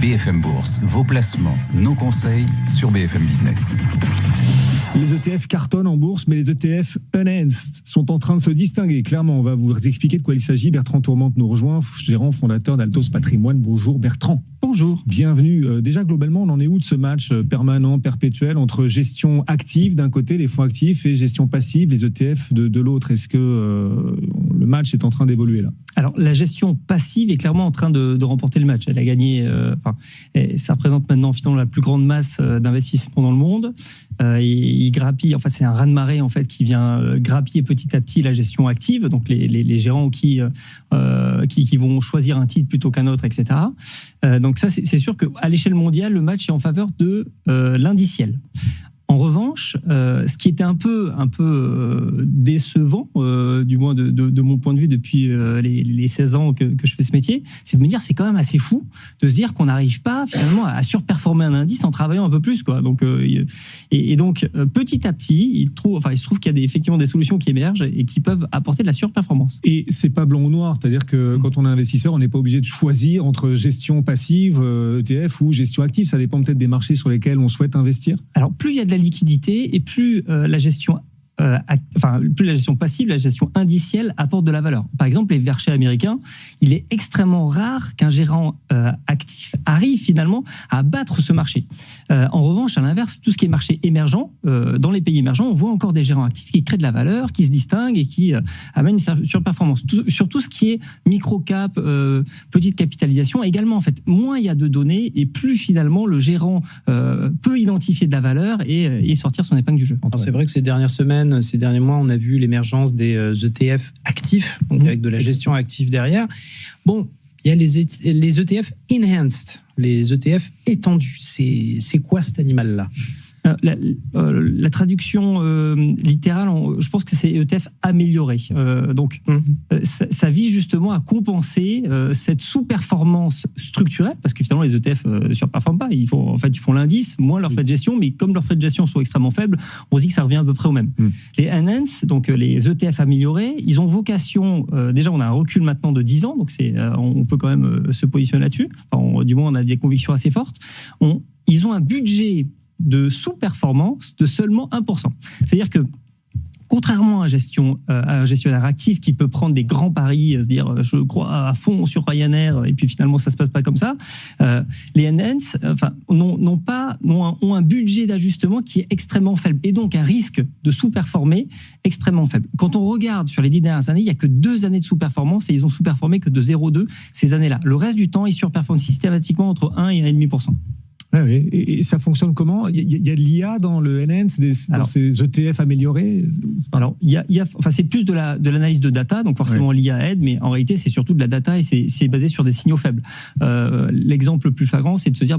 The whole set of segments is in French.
BFM Bourse, vos placements, nos conseils sur BFM Business. Les ETF cartonnent en bourse, mais les ETF Enhanced sont en train de se distinguer. Clairement, on va vous expliquer de quoi il s'agit. Bertrand Tourmente nous rejoint, gérant fondateur d'Altos Patrimoine. Bonjour Bertrand. Bonjour. Bienvenue. Déjà, globalement, on en est où de ce match permanent, perpétuel, entre gestion active d'un côté, les fonds actifs, et gestion passive, les ETF de l'autre? Est-ce que le match est en train d'évoluer là? Alors, la gestion passive est clairement en train de remporter le match. Elle a gagné, ça représente maintenant finalement la plus grande masse d'investissement dans le monde. Il grappille, en fait, c'est un raz-de-marée en fait qui vient grappiller petit à petit la gestion active, donc les gérants qui vont choisir un titre plutôt qu'un autre, etc. Donc ça, c'est sûr qu'à l'échelle mondiale, le match est en faveur de l'indiciel. En revanche, ce qui était un peu décevant, du moins de mon point de vue depuis les 16 ans que je fais ce métier, c'est de me dire c'est quand même assez fou de se dire qu'on n'arrive pas finalement à surperformer un indice en travaillant un peu plus, quoi. Donc donc petit à petit, il se trouve qu'il y a effectivement des solutions qui émergent et qui peuvent apporter de la surperformance. Et c'est pas blanc ou noir, c'est-à-dire que quand on est investisseur, on n'est pas obligé de choisir entre gestion passive, ETF ou gestion active. Ça dépend peut-être des marchés sur lesquels on souhaite investir. Alors plus il y a de la liquidité et plus la gestion plus la gestion passive, la gestion indicielle apporte de la valeur. Par exemple, les marchés américains, il est extrêmement rare qu'un gérant actif arrive finalement à battre ce marché. En revanche, à l'inverse, tout ce qui est marché émergent, dans les pays émergents, on voit encore des gérants actifs qui créent de la valeur, qui se distinguent et qui amènent une surperformance. Sur tout ce qui est micro-cap, petite capitalisation, également, en fait, moins il y a de données et plus finalement le gérant peut identifier de la valeur et sortir son épingle du jeu. Alors, c'est vrai que ces dernières semaines, ces derniers mois, on a vu l'émergence des ETF actifs, donc avec de la gestion active derrière. Bon, il y a les ETF enhanced, les ETF étendus. C'est quoi cet animal-là ? La traduction littérale, je pense que c'est ETF amélioré. Ça vise justement à compenser cette sous-performance structurelle, parce que finalement les ETF ne surperforment pas. Ils font l'indice, moins leurs frais de gestion, mais comme leurs frais de gestion sont extrêmement faibles, on se dit que ça revient à peu près au même. Les Enhanced, donc les ETF améliorés, ils ont vocation, déjà on a un recul maintenant de 10 ans, donc on peut quand même se positionner là-dessus. Du moins on a des convictions assez fortes. Ils ont un budget de sous-performance de seulement 1%. C'est-à-dire que, contrairement à un gestionnaire actif qui peut prendre des grands paris, se dire je crois à fond sur Ryanair et puis finalement ça se passe pas comme ça, les Enhanced ont un budget d'ajustement qui est extrêmement faible et donc un risque de sous-performer extrêmement faible. Quand on regarde sur les 10 dernières années, il n'y a que 2 années de sous-performance et ils ont sous-performé que de 0,2 ces années-là. Le reste du temps, ils surperforment systématiquement entre 1 et 1,5%. Oui. Et ça fonctionne comment ? Il y a de l'IA dans le Enhanced, dans ces ETF améliorés ? Alors, c'est plus de l'analyse de data, donc forcément l'IA aide, mais en réalité, c'est surtout de la data et c'est basé sur des signaux faibles. L'exemple le plus flagrant, c'est de se dire,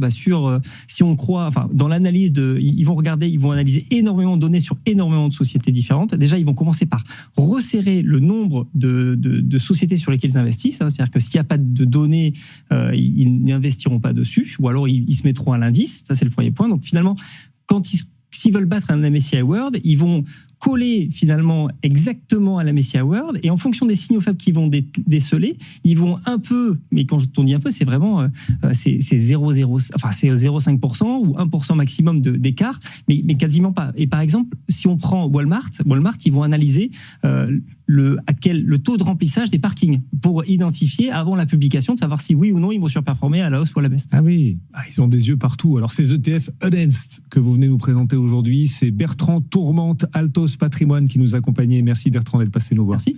si on croit, dans l'analyse ils vont analyser énormément de données sur énormément de sociétés différentes. Déjà, ils vont commencer par resserrer le nombre de sociétés sur lesquelles ils investissent. C'est-à-dire que s'il n'y a pas de données, ils n'investiront pas dessus, ou alors ils se mettront à l'indice. Ça, c'est le premier point. Donc, finalement, s'ils veulent battre un MSCI World, ils vont coller finalement exactement à la MSCI World et en fonction des signaux faibles qu'ils vont déceler, ils vont un peu, mais quand on dit un peu, c'est vraiment c'est 0,5% ou 1% maximum d'écart, mais quasiment pas. Et par exemple, si on prend Walmart, ils vont analyser le taux de remplissage des parkings pour identifier avant la publication, de savoir si oui ou non ils vont surperformer à la hausse ou à la baisse. Ah oui, ils ont des yeux partout. Alors ces ETF Enhanced que vous venez nous présenter aujourd'hui, c'est Bertrand Tourmente, Altos Patrimoine qui nous accompagnait. Merci Bertrand d'être passé nous voir. Merci.